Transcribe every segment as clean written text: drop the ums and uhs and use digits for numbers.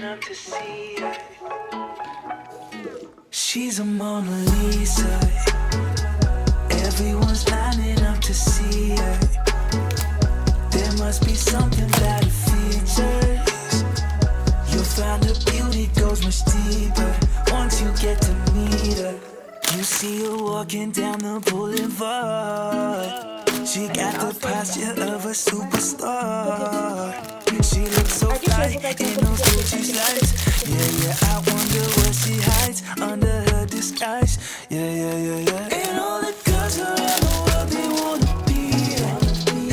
up to see her. She's a Mona Lisa. Everyone's lining up to see her. There must be something that her features. You'll find her beauty goes much deeper once you get to meet her. You see her walking down the boulevard. She got the posture of a superstar. She looks so fly in those Gucci slides. Yeah, I wonder what she hides under her disguise. Yeah. And all the girls around the world, they wanna be her.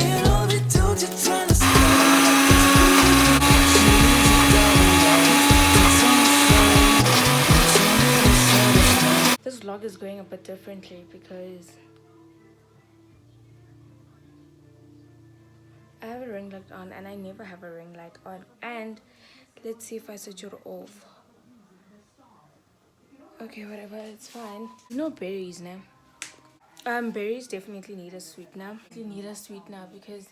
And all the dudes are trying to stop her. This vlog is going a bit differently because I have a ring light on and I never have a ring light on. And let's see if I switch it off. Okay, whatever, it's fine. No berries now. Berries definitely need a sweetener. They need a sweetener because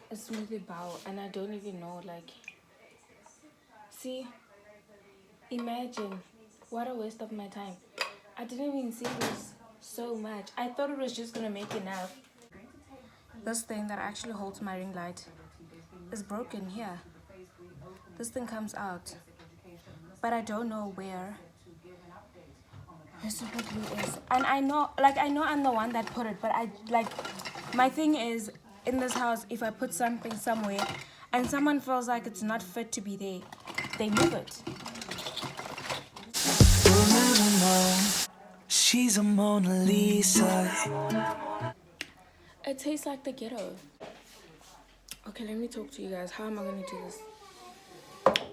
it's smoothly bow and I don't even know, like, see, imagine what a waste of my time. I didn't even see this so much. I thought it was just gonna make enough. This thing that actually holds my ring light is broken here. This thing comes out, but I don't know where the super glue is. And I know I'm the one that put it, but my thing is, in this house, if I put something somewhere and someone feels like it's not fit to be there, they move it. We'll never know. She's a Mona Lisa. It tastes like the ghetto. Okay, let me talk to you guys. How am I gonna do this?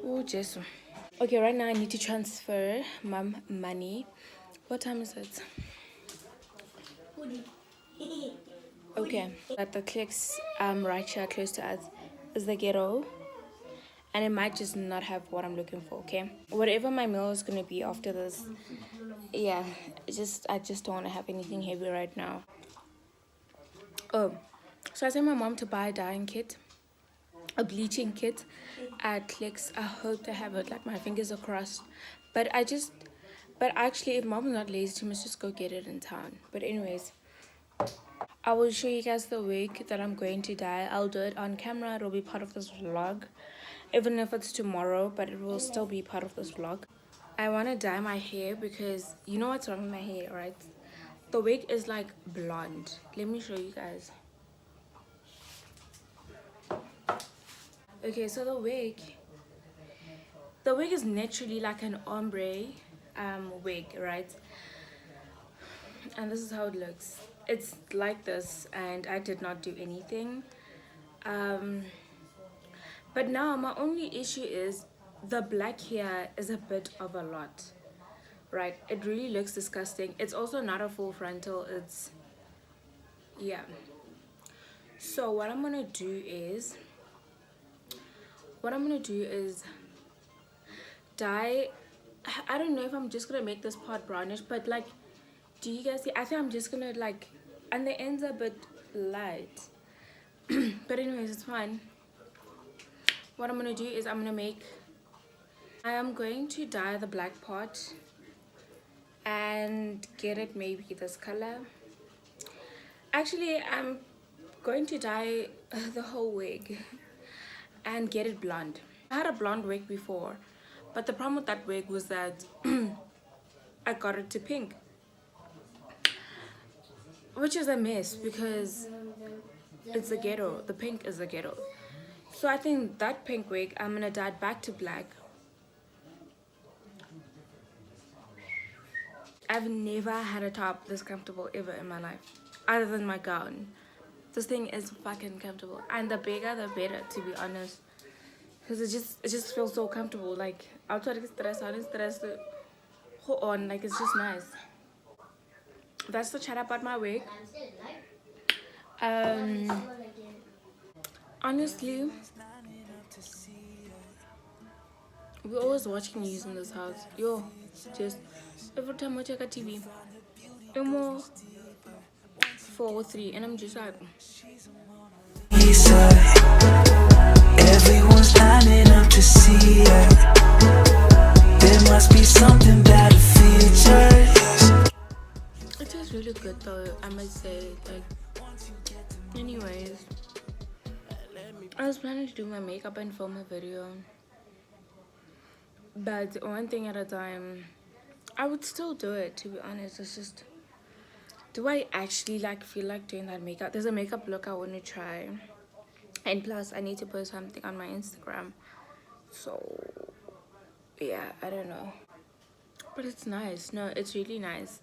Oh, Jesus. Okay, right now I need to transfer mom money. What time is it? Okay, at the clicks right here close to us is the ghetto, and it might just not have what I'm looking for. Okay, whatever my meal is gonna be after this, yeah, I just don't want to have anything heavy right now. Oh, so I sent my mom to buy a dyeing kit, a bleaching kit at Clicks. I hope to have it, like my fingers are crossed. But actually, if mom's not lazy, she must just go get it in town. But anyways, I will show you guys the wig that I'm going to dye. I'll do it on camera. It'll be part of this vlog, even if it's tomorrow, but it will still be part of this vlog. I want to dye my hair because you know what's wrong with my hair, right? The wig is like blonde. Let me show you guys. Okay, so the wig is naturally like an ombre wig, right? And this is how it looks. It's like this, and I did not do anything. But now my only issue is the black hair is a bit of a lot, right? It really looks disgusting. It's also not a full frontal. It's, yeah. So what I'm gonna do is dye. I don't know if I'm just gonna make this part brownish, but like, do you guys see? I think I'm just gonna like, and the ends are a bit light. But anyways, it's fine. What I'm gonna do is I am going to dye the black part and get it maybe this color. Actually, I'm going to dye the whole wig and get it blonde. I had a blonde wig before, but the problem with that wig was that I got it to pink, which is a mess because it's the ghetto. The pink is the ghetto. So I think that pink wig, I'm gonna dye it back to black. I've never had a top this comfortable ever in my life, other than my gown. This thing is fucking comfortable, and the bigger the better, to be honest, because it just feels so comfortable. Like I'll try to get stressed, hold on, like it's just nice. That's the chat about my wig. Honestly, we're always watching news in this house. Yo, just every time we check a TV, more 4 or 3, and I'm just like. lining up to see her. There must be something about her features. It tastes really good though, I must say. Like, anyways, I was planning to do my makeup and film a video, but one thing at a time. I would still do it, to be honest. It's just, do I actually like feel like doing that makeup? There's a makeup look I want to try, and plus I need to post something on my Instagram, so yeah, I don't know, but it's nice. No, it's really nice.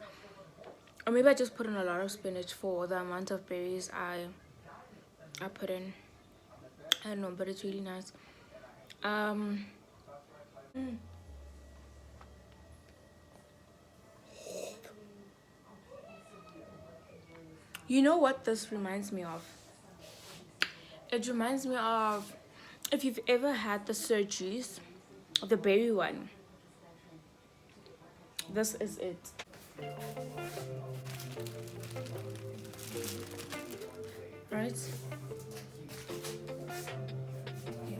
Or maybe I just put in a lot of spinach for the amount of berries I put in. I don't know, but it's really nice. You know what this reminds me of? It reminds me of, if you've ever had the surgeries, the berry one. This is it. Right? Yeah.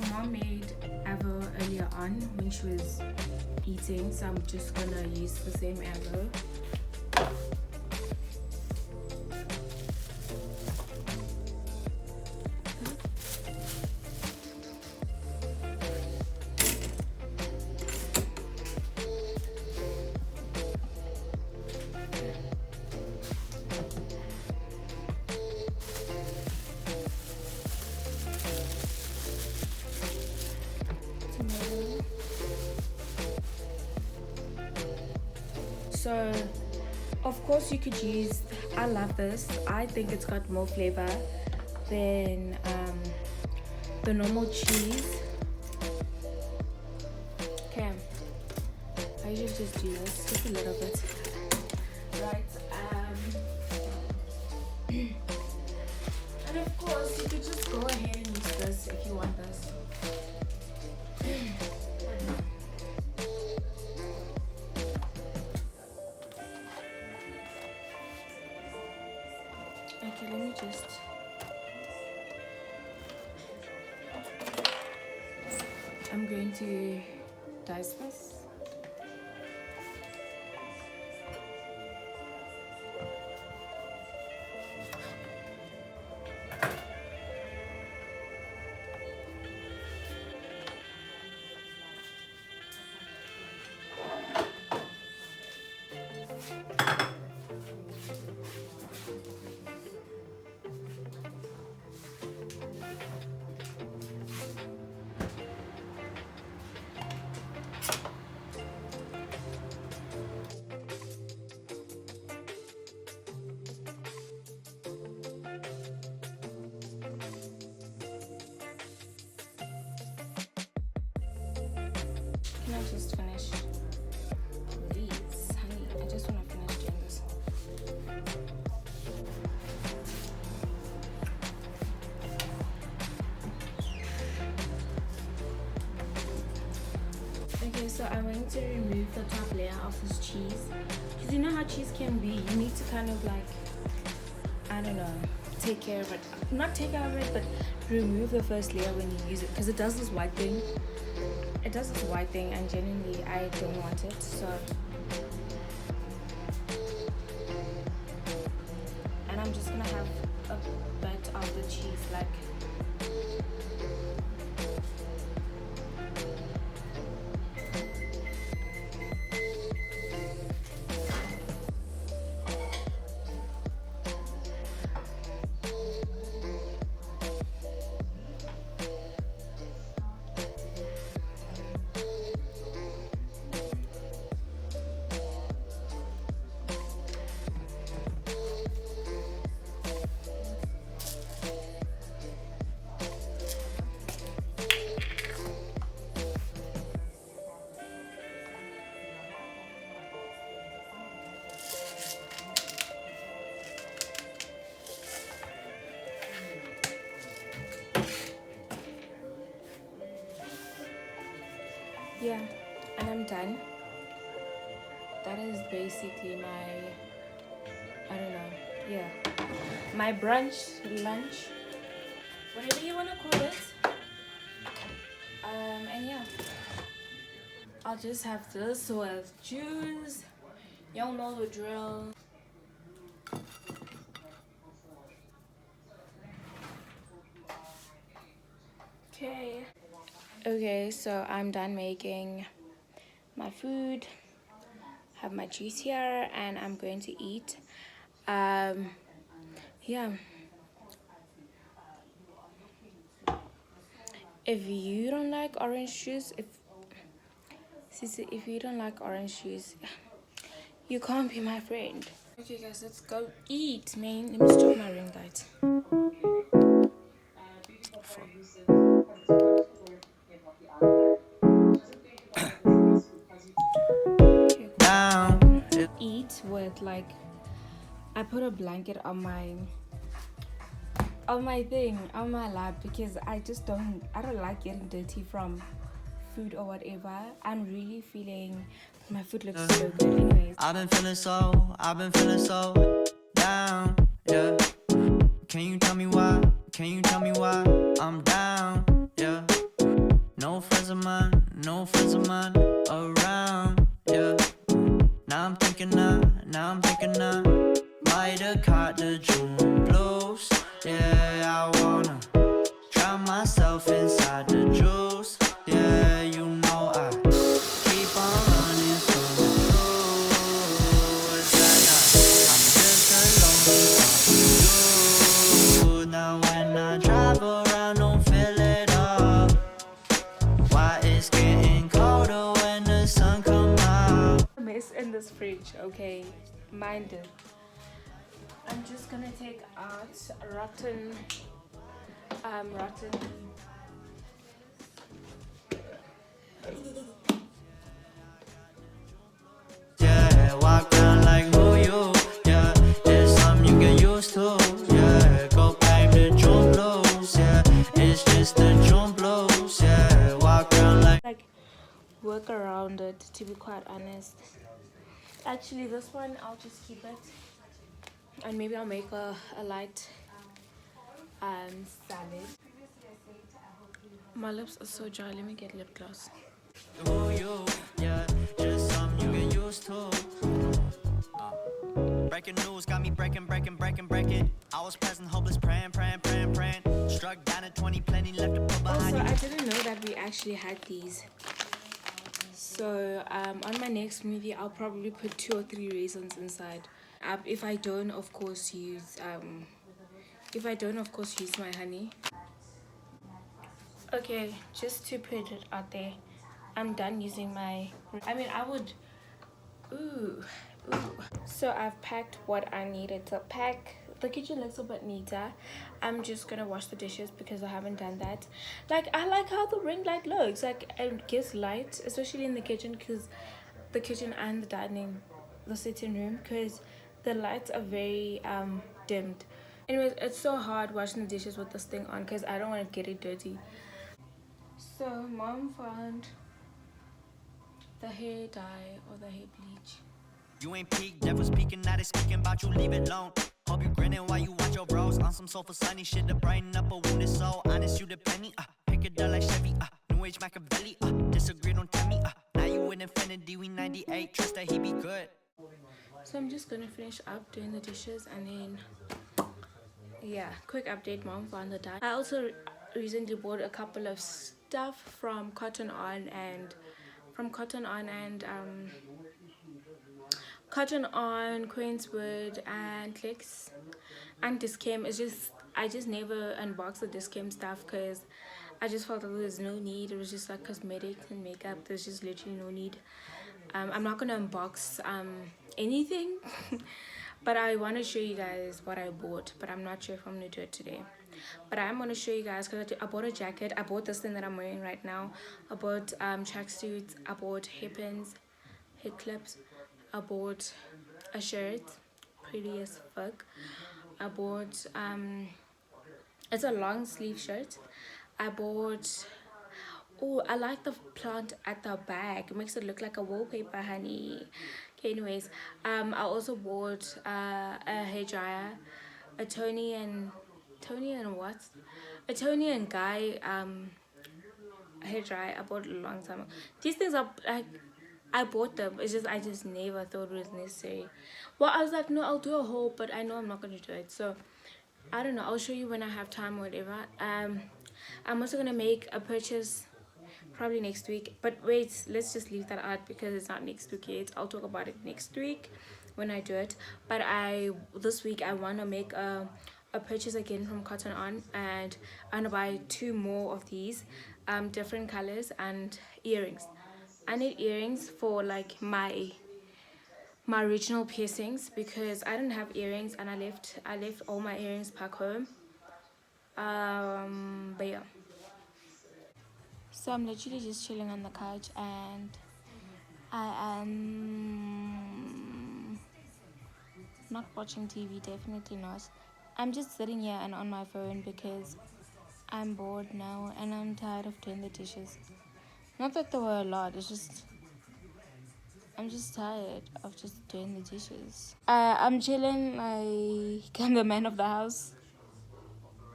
My mom made avo earlier on when she was eating, so I'm just gonna use the same avo. So of course you could use, I love this, I think it's got more flavor than the normal cheese. Okay, I usually just do this just a little bit, right? And of course you could just go ahead and use this if you want this. Okay, let me just, I'm going to dice this. Can I just finish? Please, honey, I just want to finish doing this. Okay, so I'm going to remove the top layer of this cheese. Because you know how cheese can be, you need to kind of like, I don't know, take care of it. Not take care of it, but remove the first layer when you use it. Because it does this white thing. It does this white thing, and genuinely I don't want it, so. And I'm just gonna have a bit of the cheese, like. yeah, and I'm done. That is basically my, I don't know, yeah, my brunch, lunch, whatever you want to call it. And yeah, I'll just have this with juice. Y'all know the drill. Okay. Okay, so I'm done making my food. Have my juice here, and I'm going to eat. Yeah. If you don't like orange juice, if you don't like orange juice, you can't be my friend. Okay, guys, let's go eat, man. Let me stop my ring light. Okay, cool. Eat with like, I put a blanket on my thing, on my lap, because I don't like getting dirty from food or whatever. I'm really feeling my food looks so good anyways. I've been feeling so down, yeah. Can you tell me why? Can you tell me why I'm down, yeah? No friends of mine around, yeah. Now I'm thinking I might have caught the June blues. Yeah, I wanna drown myself inside the juice. Yeah, you know I keep on running from the truth. I'm just a lonely dude. Now when I drive around, don't fill it up. Why it's getting colder when the sun come out. Mess in this fridge, okay? Mind it. I'm just gonna take out rotten. Yeah, walk around like who you? Yeah, it's something you get used to. Yeah, go back to June blues. Yeah, it's just the June blues. Yeah, walk around like Work around it, to be quite honest. Actually, this one I'll just keep it, and maybe I'll make a light salad. My lips are so dry. Let me get lip gloss. who you? Yeah, just something you get used to. Breaking news got me breaking. I was present, hopeless, praying. Struck down at 20, plenty left to put behind Also, you. I didn't know that we actually had these. So on my next movie, I'll probably put 2 or 3 raisins inside. If I don't, of course, use my honey. Okay, just to put it out there, I'm done using my. I mean, I would. Ooh. So I've packed what I needed to pack. The kitchen looks a bit neater. I'm just gonna wash the dishes because I haven't done that. Like, I like how the ring light looks. Like, it gives light, especially in the kitchen, because the kitchen and the sitting room, because the lights are very dimmed. Anyways, it's so hard washing the dishes with this thing on because I don't want to get it dirty. So mom found the hair dye or the hair bleach. You ain't peak, never speaking, now they speaking about you, leave it alone. Hope you grinning while you watch your bros on some sofa sunny shit to brighten up a wounded soul. Honest, you the penny, pick it up like Chevy, New Age Machiavelli, disagree, don't tell me, now you with Infinity, we 98, trust that he be good. So I'm just gonna finish up doing the dishes and then, yeah, quick update, mom found the dye. I also recently bought a couple of stuff from Cotton On and Cotton On, Queenswood, and Clicks, and Discam. I just never unboxed the Discam stuff because I just felt that there was no need. It was just like cosmetics and makeup. There's just literally no need. I'm not gonna unbox anything, but I want to show you guys what I bought. But I'm not sure if I'm gonna do it today. But I'm gonna show you guys because I bought a jacket. I bought this thing that I'm wearing right now. I bought tracksuits. I bought hairpins, hair clips. I bought a shirt, pretty as fuck. I bought it's a long sleeve shirt. I bought Oh, I like the plant at the back. It makes it look like a wallpaper, honey. Okay, anyways, I also bought a hair dryer, a Tony and what? A Tony and Guy hair dryer. I bought it a long time ago. These things are like, I bought them. It's just I just never thought it was necessary. Well, I was like, no, I'll do a haul, but I know I'm not gonna do it. So I don't know. I'll show you when I have time or whatever. I'm also gonna make a purchase probably next week. But wait, let's just leave that out because it's not next week yet. I'll talk about it next week when I do it. But this week I wanna make a purchase again from Cotton On, and I'm gonna buy 2 more of these different colors and earrings. I need earrings for like my original piercings because I didn't have earrings and I left all my earrings back home. But yeah. So I'm literally just chilling on the couch and I am not watching TV, definitely not. I'm just sitting here and on my phone because I'm bored now and I'm tired of doing the dishes. Not that there were a lot, it's just I'm just tired of just doing the dishes. I'm chilling like I'm the man of the house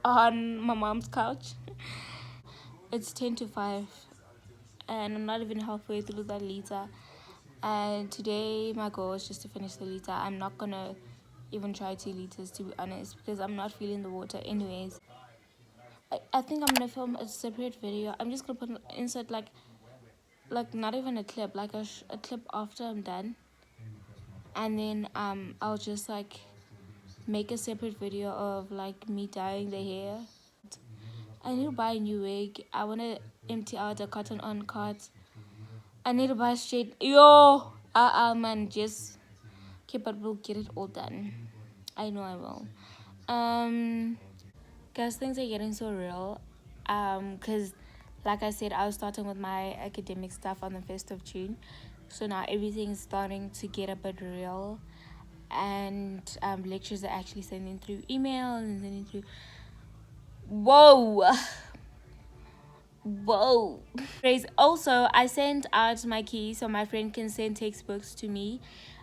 on my mom's couch. It's 10 to 5 and I'm not even halfway through that liter. And today my goal is just to finish the liter. I'm not gonna even try 2 liters to be honest because I'm not feeling the water anyways. I think I'm gonna film a separate video. I'm just gonna put insert like not even a clip, like a clip after I'm done, and then I'll just like make a separate video of like me dyeing the hair. I need to buy a new wig. I wanna empty out the Cotton On cart. I need to buy straight. Yo, man, just okay, but we'll get it all done. I know I will. Guys, things are getting so real. Cause like I said, I was starting with my academic stuff on the 1st of June. So now everything's starting to get a bit real. And lectures are actually sending through email and sending through. Whoa. Whoa. Also, I sent out my key so my friend can send textbooks to me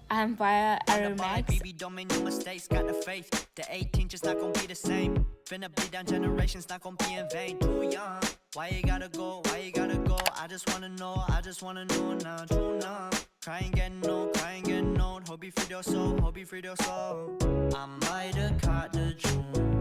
via Aeromax. Baby, don't make no mistakes, got the faith. The 18 just not gonna be the same. Finna be down generations, not gonna be in vain. Too young, why you gotta go, why you gotta go? I just wanna know now, too numb. Cry and get old, hope you free your soul, hope you free your soul. I might have caught the June.